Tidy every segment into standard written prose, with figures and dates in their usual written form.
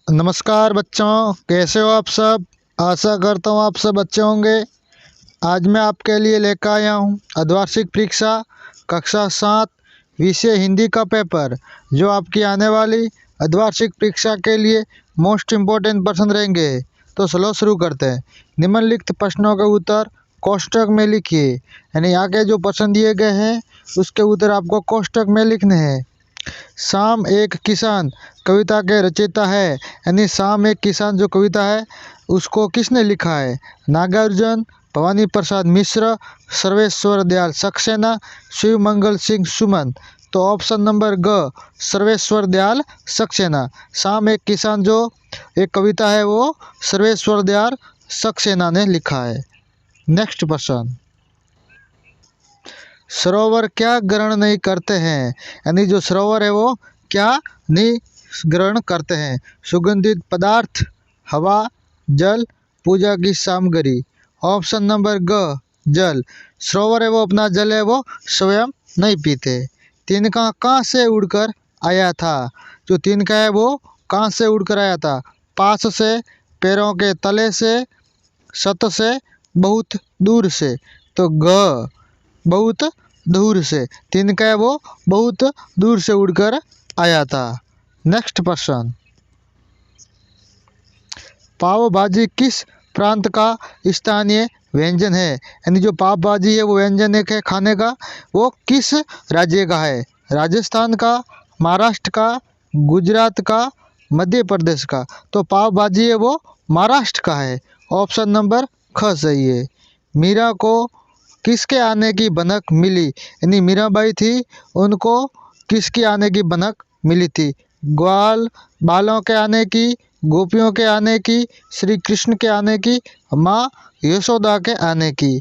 नमस्कार बच्चों, कैसे हो आप सब। आशा करता हूँ आप सब अच्छे होंगे। आज मैं आपके लिए लेकर आया हूँ अर्धवार्षिक परीक्षा कक्षा 7 विषय हिंदी का पेपर, जो आपकी आने वाली अर्धवार्षिक परीक्षा के लिए मोस्ट इम्पोर्टेंट प्रश्न रहेंगे। तो चलो शुरू करते हैं। निम्नलिखित प्रश्नों के उत्तर कोष्टक में लिखिए, यानी आगे जो प्रश्न दिए गए हैं उसके उत्तर आपको कोष्टक में लिखने हैं। शाम एक किसान कविता के रचयिता है, यानी शाम एक किसान जो कविता है उसको किसने लिखा है। नागार्जुन, भवानी प्रसाद मिश्र, सर्वेश्वर दयाल सक्सेना, शिव मंगल सिंह सुमन। तो ऑप्शन नंबर ग, सर्वेश्वर दयाल सक्सेना। शाम एक किसान जो एक कविता है वो सर्वेश्वर दयाल सक्सेना ने लिखा है। नेक्स्ट प्रश्न, सरोवर क्या ग्रहण नहीं करते हैं, यानी जो सरोवर है वो क्या नहीं ग्रहण करते हैं। सुगंधित पदार्थ, हवा, जल, पूजा की सामग्री। ऑप्शन नंबर ग, जल। सरोवर है वो अपना जल है वो स्वयं नहीं पीते। तिनका कहाँ से उड़कर आया था। जो तिनका है वो कहाँ से उड़कर आया था। पास से, पैरों के तले से, सत से, बहुत दूर से। तो ग, बहुत दूर से। तिनका है वो बहुत दूर से उड़कर आया था। नेक्स्ट प्रश्न, पाव भाजी किस प्रांत का स्थानीय व्यंजन है, यानी जो पाव भाजी है वो व्यंजन एक है खाने का, वो किस राज्य का है। राजस्थान का, महाराष्ट्र का, गुजरात का, मध्य प्रदेश का। तो पाव भाजी है वो महाराष्ट्र का है। ऑप्शन नंबर ख सही है। मीरा को किसके आने की भनक मिली, यानी मीराबाई थी, उनको किसके आने की भनक मिली थी। ग्वाल बालों के आने की, गोपियों के आने की, श्री कृष्ण के आने की, माँ यशोदा के आने की।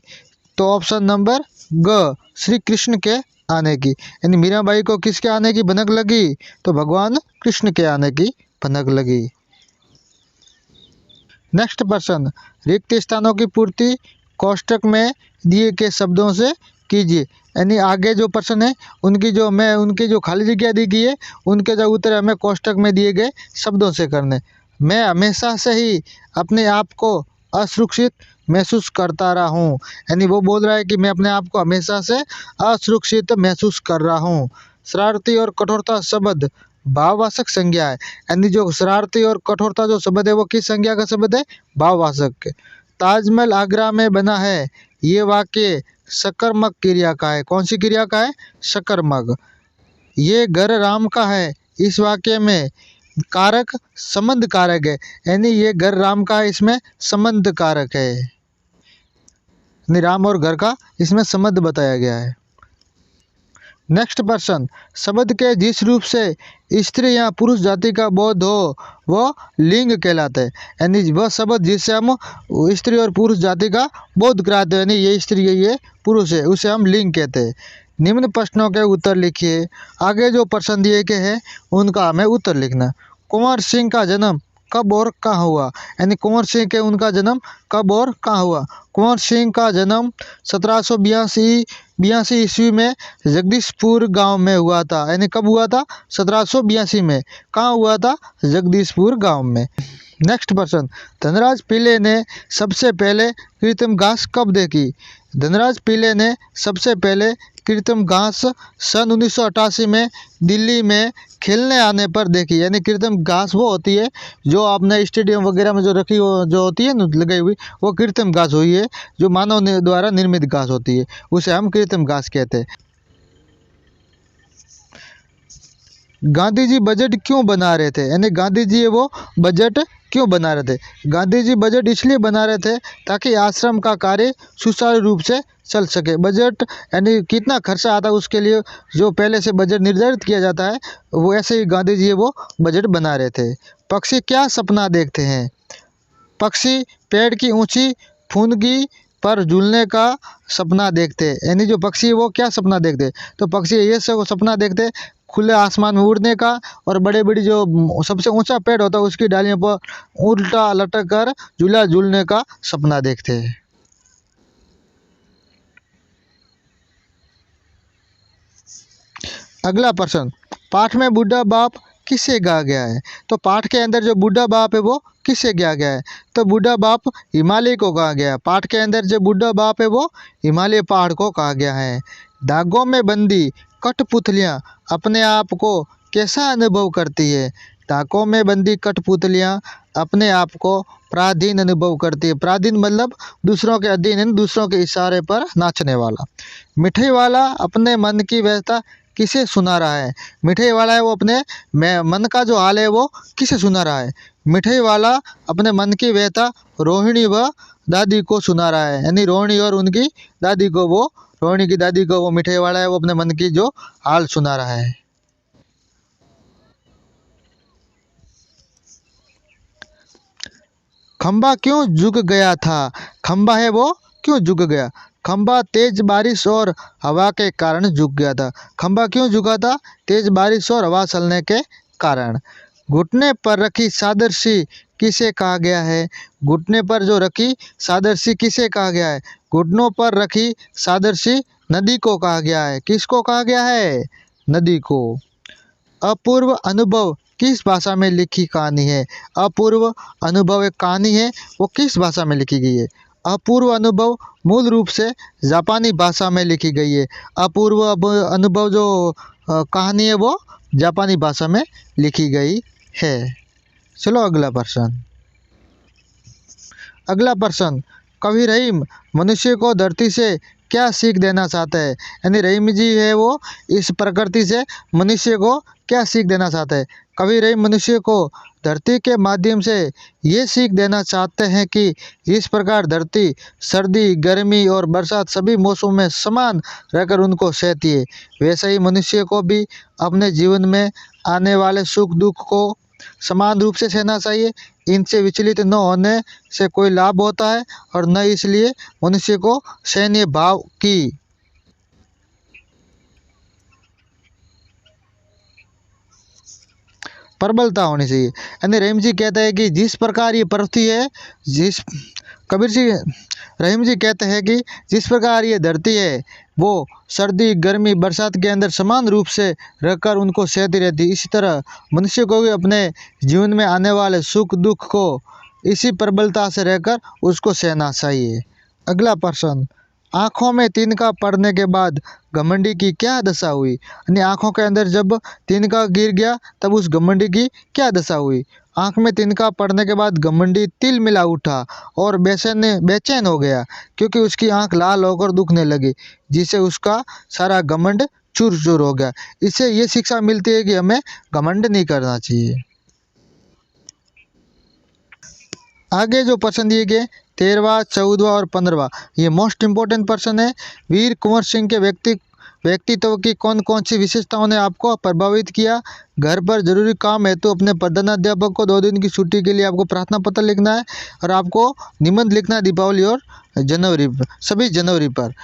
तो ऑप्शन नंबर ग, श्री कृष्ण के आने की। यानी मीराबाई को किसके आने की भनक लगी, तो भगवान कृष्ण के आने की भनक लगी। नेक्स्ट प्रश्न, रिक्त स्थानों की पूर्ति कोष्टक में दिए गए शब्दों से कीजिए, यानी आगे जो प्रश्न है उनकी जो खाली जगह दी गई है उनके जो उत्तर हमें कोष्टक में दिए गए शब्दों से करने। मैं हमेशा से ही अपने आप को असुरक्षित महसूस करता रहा हूँ, यानी वो बोल रहा है कि मैं अपने आप को हमेशा से असुरक्षित महसूस कर रहा हूँ। शरारती और कठोरता शब्द भाववाचक संज्ञा है, यानी जो शरारती और कठोरता जो शब्द है वो किस संज्ञा का शब्द है, भाववाचक। ताजमहल आगरा में बना है, ये वाक्य सकर्मक क्रिया का है। कौन सी क्रिया का है, सकर्मक। ये घर राम का है, इस वाक्य में कारक संबंध कारक है, यानी ये घर राम का है, इसमें संबंध कारक है, यानी राम और घर का इसमें संबंध बताया गया है। नेक्स्ट प्रश्न, शब्द के जिस रूप से स्त्री या पुरुष जाति का बोध हो वह लिंग कहलाता है, यानी वह शब्द जिससे हम स्त्री और पुरुष जाति का बोध कराते हैं, यानी ये स्त्री है ये पुरुष है, उसे हम लिंग कहते हैं। निम्न प्रश्नों के उत्तर लिखिए। आगे जो प्रश्न दिए गए हैं उनका हमें उत्तर लिखना। कुंवर सिंह का जन्म कब और कहाँ हुआ, यानी कुंवर सिंह के उनका जन्म कब और कहाँ हुआ। कुंवर सिंह का जन्म 1782 ईस्वी में जगदीशपुर गांव में हुआ था, यानी कब हुआ था, 1782 में। कहाँ हुआ था, जगदीशपुर गांव में। नेक्स्ट प्रश्न, धनराज पिल्ले ने सबसे पहले कृत्रिम घास कब देखी। धनराज पिल्ले ने सबसे पहले कृत्रिम घास सन 1988 में दिल्ली में खेलने आने पर देखी, यानी कृत्रिम घास वो होती है जो आपने स्टेडियम वगैरह में जो रखी हो जो होती है ना लगाई हुई, वो कृत्रिम घास हुई है जो मानव द्वारा निर्मित घास होती है, उसे हम कृत्रिम घास कहते हैं। गांधी जी बजट क्यों बना रहे थे, यानी गांधी जी वो बजट क्यों बना रहे थे। गांधी जी बजट इसलिए बना रहे थे ताकि आश्रम का कार्य सुचारू रूप से चल सके। बजट यानी कितना खर्चा आता है उसके लिए जो पहले से बजट निर्धारित किया जाता है, वो ऐसे ही गांधी जी वो बजट बना रहे थे। पक्षी क्या सपना देखते हैं। पक्षी पेड़ की ऊंची फुनगी पर झूलने का सपना देखते हैं, यानी जो पक्षी है वो क्या सपना देखते हैं, तो पक्षी ये सब सपना देखते हैं खुले आसमान में उड़ने का, और बड़े बड़ी जो सबसे ऊंचा पेड़ होता है उसकी डालियों पर उल्टा लटक कर झूला झूलने का सपना देखते हैं। अगला प्रश्न, पाठ में बूढ़ा बाप किससे कहा गया है? तो पाठ के अंदर जो बूढ़ा बाप है वो किससे कहा गया है? तो बूढ़ा बाप हिमालय को कहा गया है। पाठ के अंदर जो बूढ़ा बाप है वो हिमालय पहाड़ को कहा गया है। धागों में बंदी कठपुतलियाँ अपने आप को कैसा अनुभव करती है? धागों में बंदी कठपुतलियाँ अपने आप को पराधीन अनुभव करती है। पराधीन मतलब दूसरों के अधीन है, दूसरों के इशारे पर नाचने वाला। मिठाई वाला अपने मन की व्यथा किसे सुना रहा है? मिठाई वाला है वो अपने मन का जो हाल है वो किसे सुना रहा है? मिठाई वाला अपने मन की व्यथा रोहिणी व दादी को सुना रहा है। यानी रोहिणी और उनकी दादी को वो रोहिणी की दादी को वो मिठाई वाला है वो अपने मन की जो हाल सुना रहा है। खंबा क्यों झुक गया था? खंबा है वो क्यों झुक गया? खंबा तेज बारिश और हवा के कारण झुक गया था। खंबा क्यों झुका था? तेज बारिश और हवा चलने के कारण। घुटने पर रखी सादृशी किसे कहा गया है? घुटने पर जो रखी सादृशी किसे कहा गया है? घुटनों पर रखी सादृशी नदी को कहा गया है। किसको कहा गया है? नदी को। अपूर्व अनुभव किस भाषा में लिखी कहानी है? अपूर्व अनुभव एक कहानी है, वो किस भाषा में लिखी गई है? अपूर्व अनुभव मूल रूप से जापानी भाषा में लिखी गई है। अपूर्व अनुभव जो कहानी है वो जापानी भाषा में लिखी गई है। चलो अगला प्रश्न। अगला प्रश्न, कवि रहीम मनुष्य को धरती से क्या सीख देना चाहते हैं? यानी रहीम जी है वो इस प्रकृति से मनुष्य को क्या सीख देना चाहते हैं? कवि रहीम मनुष्य को धरती के माध्यम से ये सीख देना चाहते हैं कि जिस प्रकार धरती सर्दी, गर्मी और बरसात सभी मौसमों में समान रहकर उनको सहती है, वैसे ही मनुष्य को भी अपने जीवन में आने वाले सुख दुख को समान रूप से सहना चाहिए। इनसे विचलित न होने से कोई लाभ होता है और न इसलिए मनुष्य को सैन्य भाव की प्रबलता होनी चाहिए। यानी रहीम जी कहते हैं कि जिस प्रकार ये पृथ्वी है, कबीर जी रहीम जी कहते हैं कि जिस प्रकार ये धरती है वो सर्दी, गर्मी, बरसात के अंदर समान रूप से रहकर उनको सहती रहती है, इसी तरह मनुष्य को भी अपने जीवन में आने वाले सुख दुख को इसी प्रबलता से रहकर उसको सहना चाहिए। अगला प्रश्न, आँखों में तिनका पड़ने के बाद घमंडी की क्या दशा हुई? यानी आँखों के अंदर जब तिनका गिर गया तब उस घमंडी की क्या दशा हुई? आँख में तिनका पड़ने के बाद घमंडी तिल मिला उठा और बेचैन हो गया, क्योंकि उसकी आँख लाल होकर दुखने लगी, जिससे उसका सारा घमंड चूर चूर हो गया। इससे ये शिक्षा मिलती है कि हमें घमंड नहीं करना चाहिए। आगे जो प्रश्न दिए गए 13वां, 14वां और 15वां, ये मोस्ट इम्पोर्टेंट प्रश्न है। वीर कुंवर सिंह के व्यक्तित्व की कौन कौन सी विशेषताओं ने आपको प्रभावित किया? घर पर जरूरी काम है तो अपने प्रधानाध्यापक को 2 दिन की छुट्टी के लिए आपको प्रार्थना पत्र लिखना है और आपको निबंध लिखना है दीपावली और जनवरी, सभी जनवरी पर।